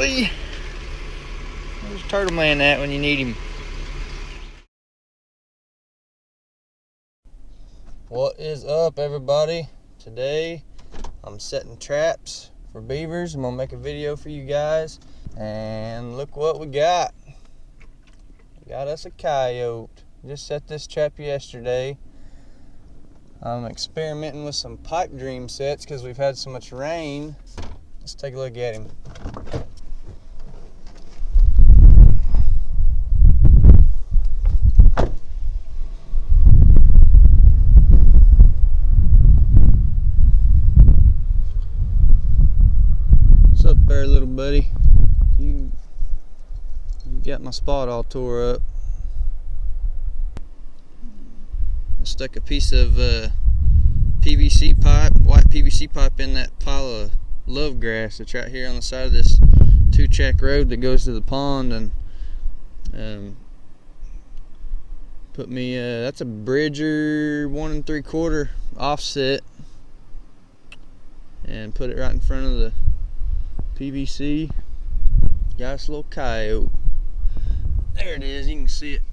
boy. Where's Turtle Man at when you need him? What is up, everybody? Today I'm setting traps for beavers. I'm gonna make a video for you guys, and look what we got. We got us a coyote. Just set this trap yesterday. I'm experimenting with some pipe dream sets because we've had so much rain. Let's take a look at him. What's up there, little buddy? You got my spot all tore up. I stuck a piece of PVC pipe, white PVC pipe, in that pile of love grass that's right here on the side of this 2-track road that goes to the pond, and put me that's a Bridger 1 3/4 offset, and put it right in front of the PVC. Got this little coyote. There it is, you can see it.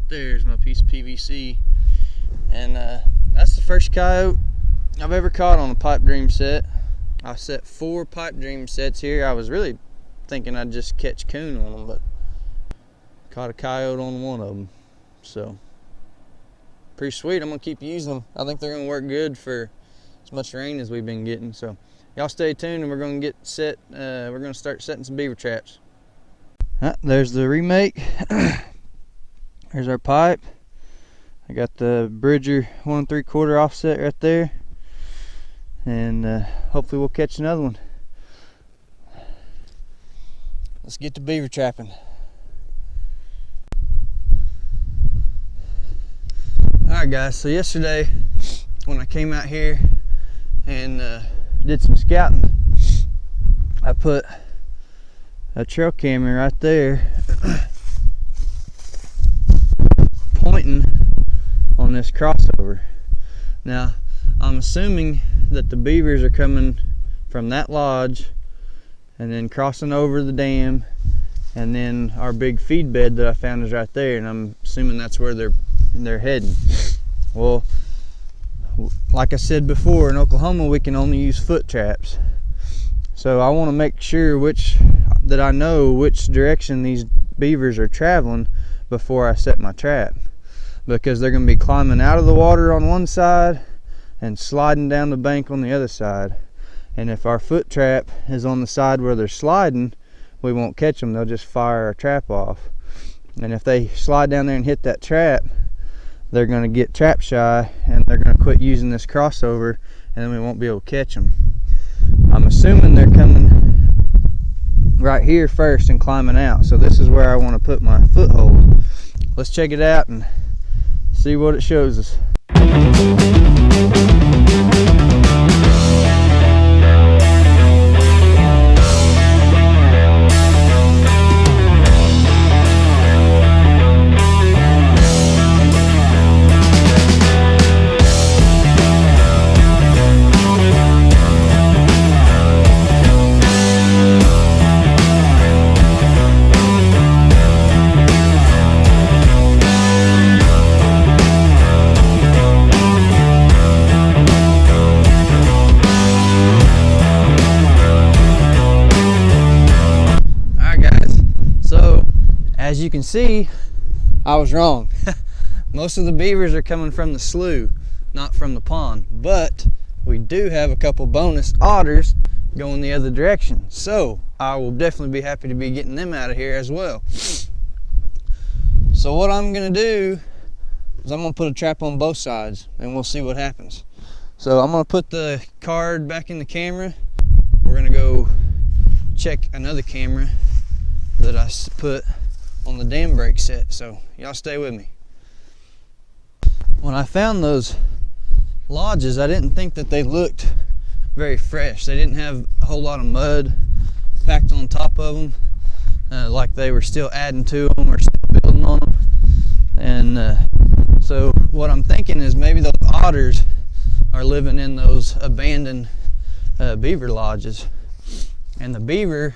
There's my piece of PVC, and that's the first coyote I've ever caught on a pipe dream set. I set 4 pipe dream sets here. I was really thinking I'd just catch coon on them, but caught a coyote on one of them. So pretty sweet. I'm gonna keep using them. I think they're gonna work good for as much rain as we've been getting. So y'all stay tuned, and we're gonna get set. We're gonna start setting some beaver traps. There's the remake. There's our pipe. I got the Bridger 1 3/4 offset right there, and hopefully we'll catch another one. Let's get to beaver trapping. Alright guys, so yesterday when I came out here and did some scouting, I put a trail camera right there pointing on this crossover. Now I'm assuming that the beavers are coming from that lodge and then crossing over the dam, and then our big feed bed that I found is right there, and I'm assuming that's where they're heading. Well, like I said before, in Oklahoma we can only use foot traps, so I want to make sure that I know which direction these beavers are traveling before I set my trap, because they're going to be climbing out of the water on one side and sliding down the bank on the other side. And if our foot trap is on the side where they're sliding, we won't catch them. They'll just fire our trap off. And if they slide down there and hit that trap, they're going to get trap shy, and they're going to quit using this crossover, and then we won't be able to catch them. I'm assuming they're coming right here first and climbing out, so this is where I want to put my foothold. Let's check it out and see what it shows us. As you can see, I was wrong. Most of the beavers are coming from the slough, not from the pond, but we do have a couple bonus otters going the other direction, so I will definitely be happy to be getting them out of here as well. So what I'm gonna do is I'm gonna put a trap on both sides, and we'll see what happens. So I'm gonna put the card back in the camera. We're gonna go check another camera that I put on the dam brake set, so y'all stay with me. When I found those lodges, I didn't think that they looked very fresh. They didn't have a whole lot of mud packed on top of them, like they were still adding to them or still building on them. And so what I'm thinking is maybe those otters are living in those abandoned beaver lodges, and the beaver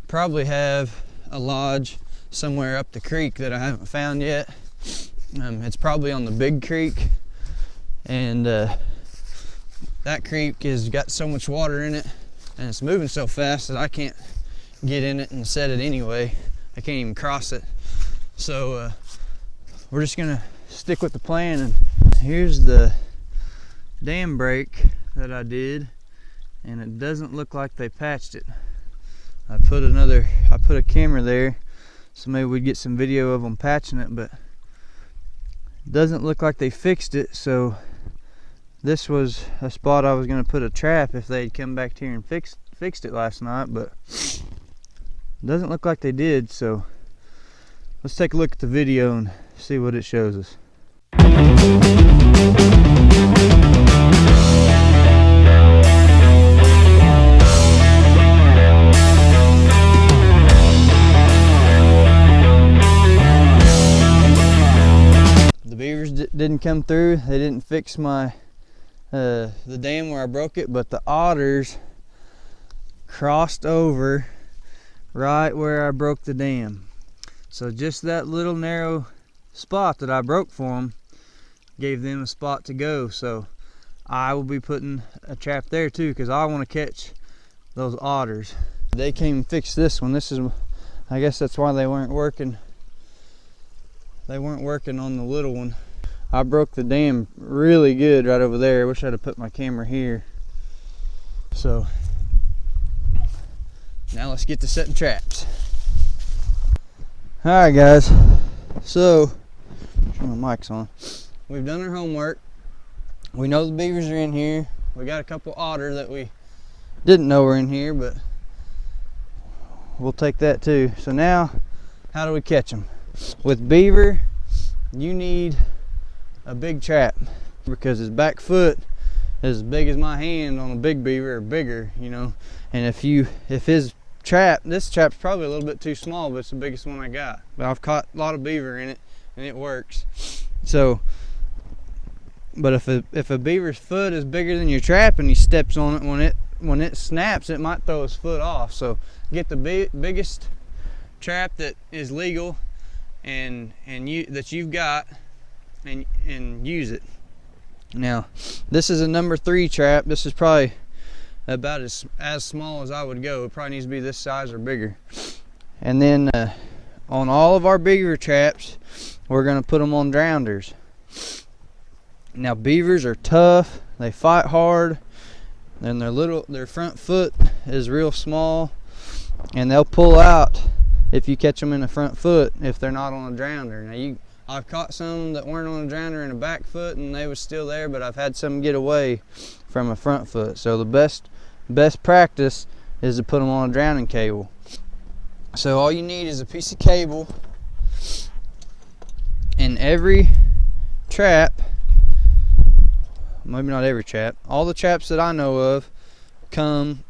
probably have a lodge somewhere up the creek that I haven't found yet. It's probably on the big creek, and that creek has got so much water in it and it's moving so fast that I can't get in it and set it anyway. I can't even cross it. So we're just gonna stick with the plan. And here's the dam break that I did, and it doesn't look like they patched it. I put a camera there so maybe we'd get some video of them patching it, but it doesn't look like they fixed it. So this was a spot I was going to put a trap if they'd come back here and fixed it last night, but it doesn't look like they did. So let's take a look at the video and see what it shows us. The beavers didn't come through. They didn't fix my the dam where I broke it, but the otters crossed over right where I broke the dam. So just that little narrow spot that I broke for them gave them a spot to go. So I will be putting a trap there too, because I want to catch those otters. They came and fixed this one. This is, I guess that's why they weren't working. They weren't working on the little one. I broke the dam really good right over there. I wish I'd have put my camera here. So now let's get to setting traps. All right, guys. So, turn my mic's on. We've done our homework. We know the beavers are in here. We got a couple otter that we didn't know were in here, but we'll take that too. So now, how do we catch them? With beaver, you need a big trap, because his back foot is as big as my hand on a big beaver, or bigger, you know. And if his trap, this trap's probably a little bit too small, but it's the biggest one I got. But I've caught a lot of beaver in it, and it works. So, but if a beaver's foot is bigger than your trap and he steps on it, when it snaps, it might throw his foot off. So get the biggest trap that is legal and that you've got, and use it. Now, this is a number 3 trap. This is probably about as small as I would go. It probably needs to be this size or bigger. And then on all of our beaver traps, we're going to put them on drowners. Now, beavers are tough. They fight hard, and their front foot is real small, and they'll pull out if you catch them in the front foot if they're not on a drowner. Now, I've caught some that weren't on a drowner in a back foot and they was still there, but I've had some get away from a front foot. So the best practice is to put them on a drowning cable. So all you need is a piece of cable, and every trap, maybe not every trap, all the traps that I know of come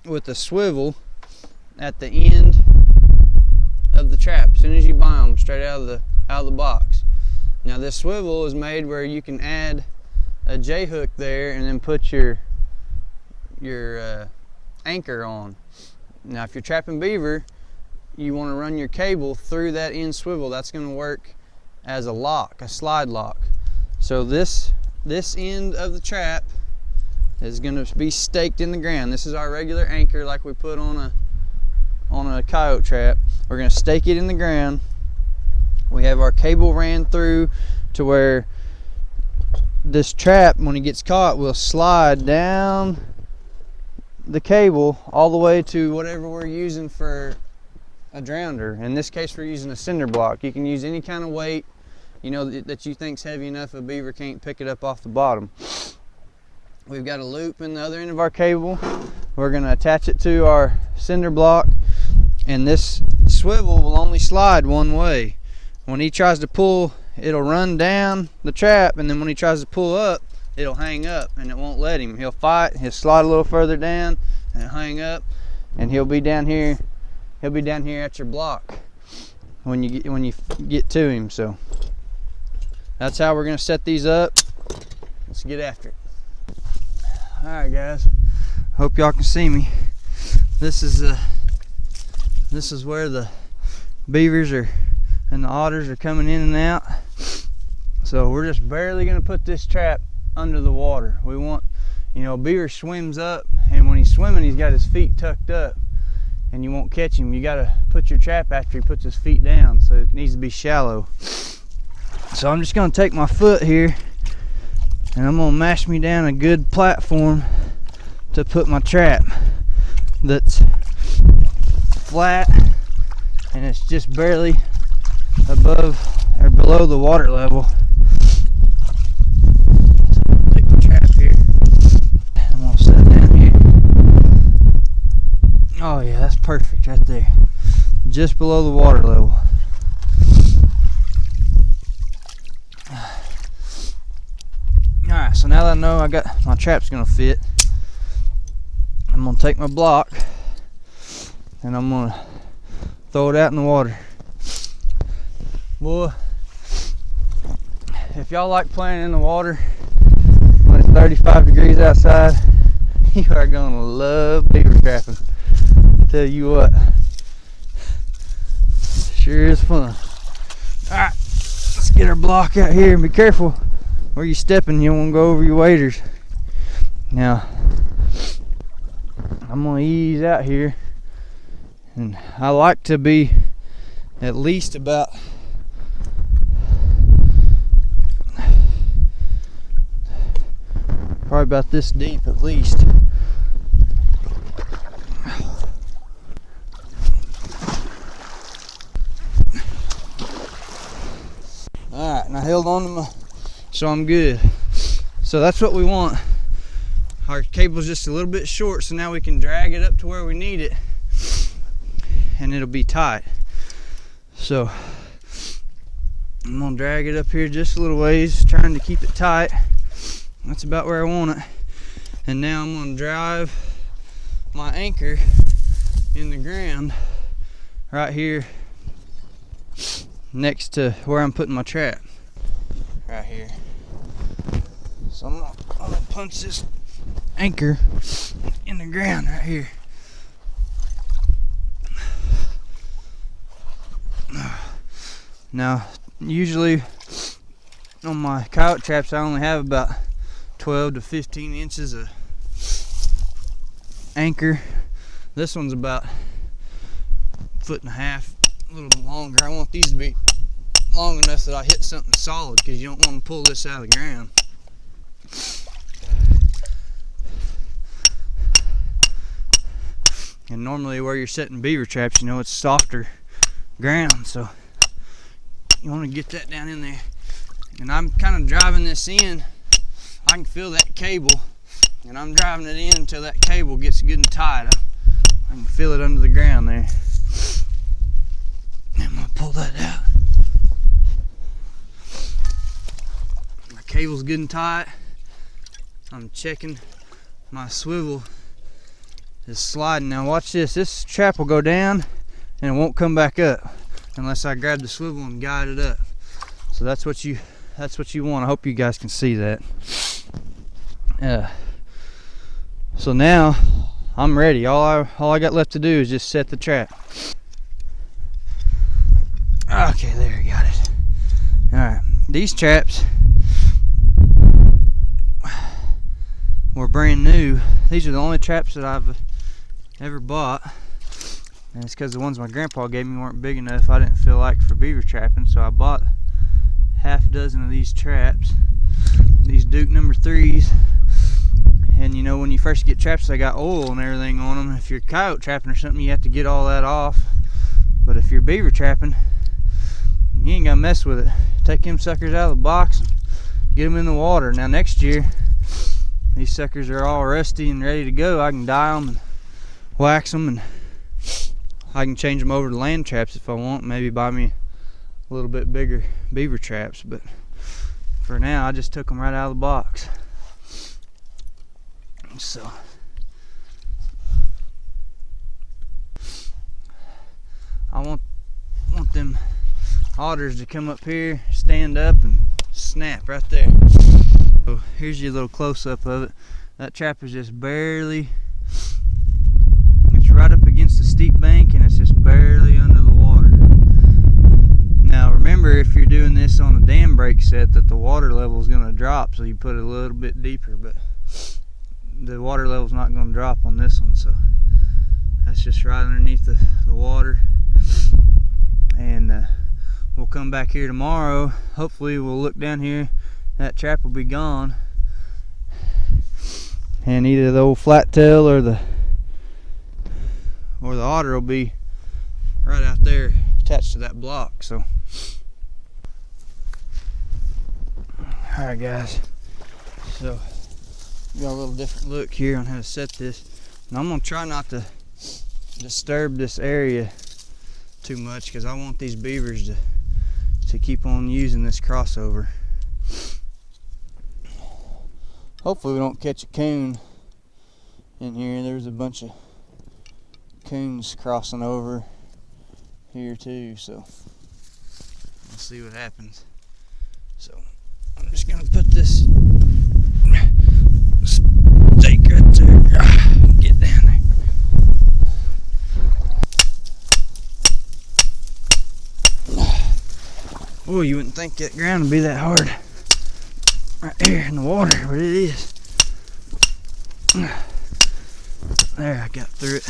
with a swivel at the end of the trap as soon as you buy them, straight out of the box. Now, this swivel is made where you can add a J-hook there and then put your anchor on. Now, if you're trapping beaver, you want to run your cable through that end swivel. That's going to work as a lock, a slide lock. So this end of the trap is going to be staked in the ground. This is our regular anchor like we put on a coyote trap. We're going to stake it in the ground. We have our cable ran through to where this trap, when it gets caught, will slide down the cable all the way to whatever we're using for a drowner. In this case, we're using a cinder block. You can use any kind of weight, you know, that you think's heavy enough a beaver can't pick it up off the bottom. We've got a loop in the other end of our cable. We're going to attach it to our cinder block, and this swivel will only slide one way. When he tries to pull, it'll run down the trap, and then when he tries to pull up, it'll hang up, and it won't let him. He'll fight, he'll slide a little further down and hang up, and he'll be down here at your block when you get to him. So that's how we're going to set these up. Let's get after it. All right, guys, Hope y'all can see me. This is where the beavers and the otters are coming in and out. So we're just barely gonna put this trap under the water. We want, beaver swims up, and when he's swimming, he's got his feet tucked up, and you won't catch him. You gotta put your trap after he puts his feet down, so it needs to be shallow. So I'm just gonna take my foot here, and I'm gonna mash me down a good platform to put my trap that's flat, and it's just barely above or below the water level. So I'm gonna take my trap here. I'm gonna set it down here. Oh yeah, that's perfect right there. Just below the water level. Alright, so now that I know I got my trap's gonna fit, I'm gonna take my block and I'm gonna throw it out in the water. Boy, if y'all like playing in the water when it's 35 degrees outside, you are gonna love beaver trapping. I tell you what, sure is fun. Alright, let's get our block out here and be careful where you're stepping. You don't want to go over your waders. Now, I'm gonna ease out here, and I like to be at least about probably about this deep at least. Alright, and I held on to my, so I'm good. So that's what we want. Our cable's just a little bit short, so now we can drag it up to where we need it, and it'll be tight. So I'm gonna drag it up here just a little ways, trying to keep it tight. That's about where I want it. And now I'm gonna drive my anchor in the ground right here next to where I'm putting my trap, right here. So I'm gonna punch this anchor in the ground right here. Now, usually on my coyote traps, I only have about 12 to 15 inches of anchor. This one's about 1.5 feet, a little longer. I want these to be long enough that I hit something solid, because you don't want to pull this out of the ground. And normally where you're setting beaver traps, it's softer ground, so you want to get that down in there. And I'm kind of driving this in. I can feel that cable, and I'm driving it in until that cable gets good and tight. I can feel it under the ground there. I'm gonna pull that out. My cable's good and tight. I'm checking my swivel is sliding. Now watch this. This trap will go down and it won't come back up unless I grab the swivel and guide it up. So that's what you want. I hope you guys can see that. So now I'm ready. All I got left to do is just set the trap. Okay, there, you got it. Alright, these traps were brand new. These are the only traps that I've ever bought, and it's because the ones my grandpa gave me weren't big enough. I didn't feel like for beaver trapping, so I bought half a dozen of these traps, these Duke number 3s. And when you first get traps, they got oil and everything on them. If you're coyote trapping or something, you have to get all that off. But if you're beaver trapping, you ain't gotta mess with it. Take them suckers out of the box and get them in the water. Now next year, these suckers are all rusty and ready to go. I can dye them and wax them, and I can change them over to land traps if I want. Maybe buy me a little bit bigger beaver traps, but for now I just took them right out of the box. So I want them otters to come up here, stand up, and snap right there. So here's your little close-up of it. That trap is just barely steep bank and it's just barely under the water. Now remember, if you're doing this on a dam break set, that the water level is going to drop, so you put it a little bit deeper, but the water level is not going to drop on this one, so that's just right underneath the water. And we'll come back here tomorrow. Hopefully we'll look down here, that trap will be gone, and either the old flat tail or the otter will be right out there attached to that block. So alright guys, so got a little different look here on how to set this, and I'm going to try not to disturb this area too much because I want these beavers to keep on using this crossover. Hopefully we don't catch a coon in here. There's a bunch of coons crossing over here too, so we'll see what happens. So I'm just gonna put this stake right there. Get down there. Oh, you wouldn't think that ground would be that hard right here in the water, but it is. There, I got through it.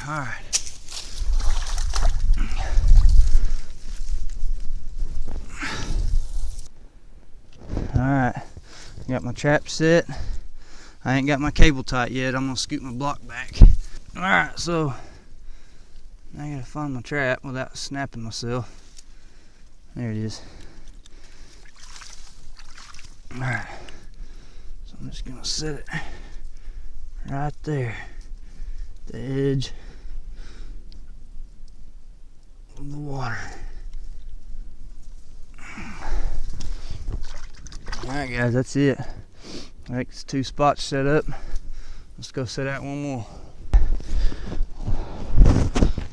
Alright. Alright, got my trap set. I ain't got my cable tight yet. I'm gonna scoot my block back. Alright, so now I gotta find my trap without snapping myself. There it is. Alright, so I'm just gonna set it right there, the edge of the water. Alright guys, that's it. I think it's 2 spots set up. Let's go set out one more.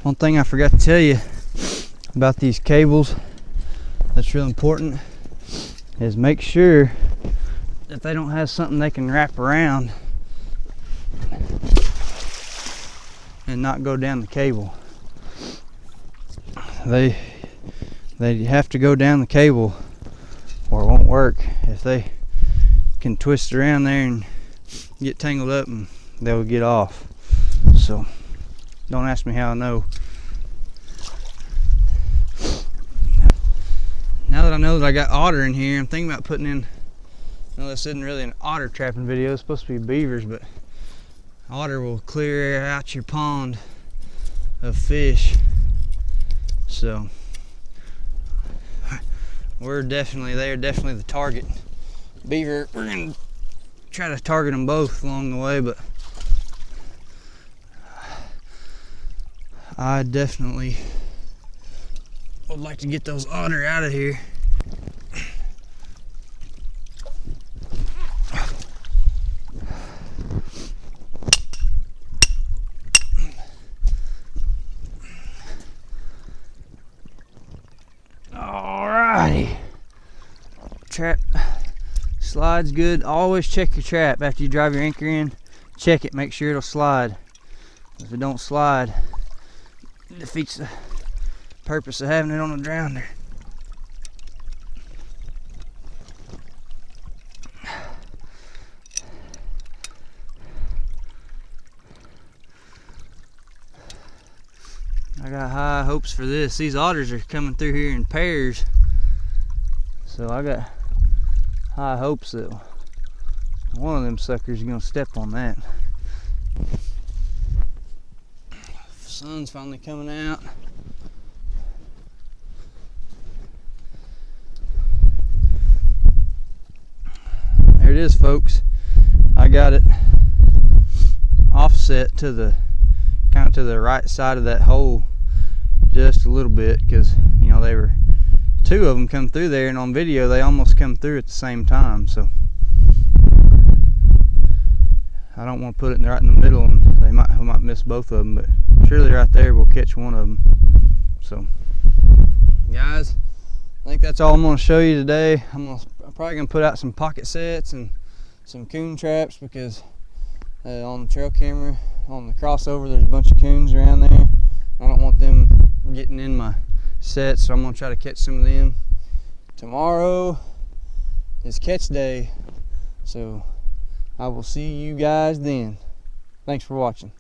One thing I forgot to tell you about these cables that's real important is make sure that they don't have something they can wrap around and not go down the cable. They have to go down the cable or it won't work. If they can twist around there and get tangled up, and they'll get off. So don't ask me how I know. Now that I know that I got otter in here, I'm thinking about putting in, no, this isn't really an otter trapping video, it's supposed to be beavers, but otter will clear out your pond of fish. So they're definitely the target. Beaver, we're gonna try to target them both along the way, but I definitely would like to get those otter out of here. Alrighty, trap slides good. Always check your trap after you drive your anchor in. Check it, make sure it'll slide. If it don't slide, it defeats the purpose of having it on a drowner. I got high hopes for this. These otters are coming through here in pairs, so I got high hopes that one of them suckers is gonna step on that. Sun's finally coming out. There it is, folks. I got it offset to the kind of to the right side of that hole just a little bit, because you know they were 2 of them come through there, and on video they almost come through at the same time, so I don't want to put it right in the middle and we might miss both of them, but surely right there we'll catch one of them. So guys, I think that's all I'm going to show you today. I'm probably going to put out some pocket sets and some coon traps, because on the trail camera, on the crossover, there's a bunch of coons around there. I don't want them getting in my set, so I'm gonna try to catch some of them. Tomorrow is catch day, so I will see you guys then. Thanks for watching.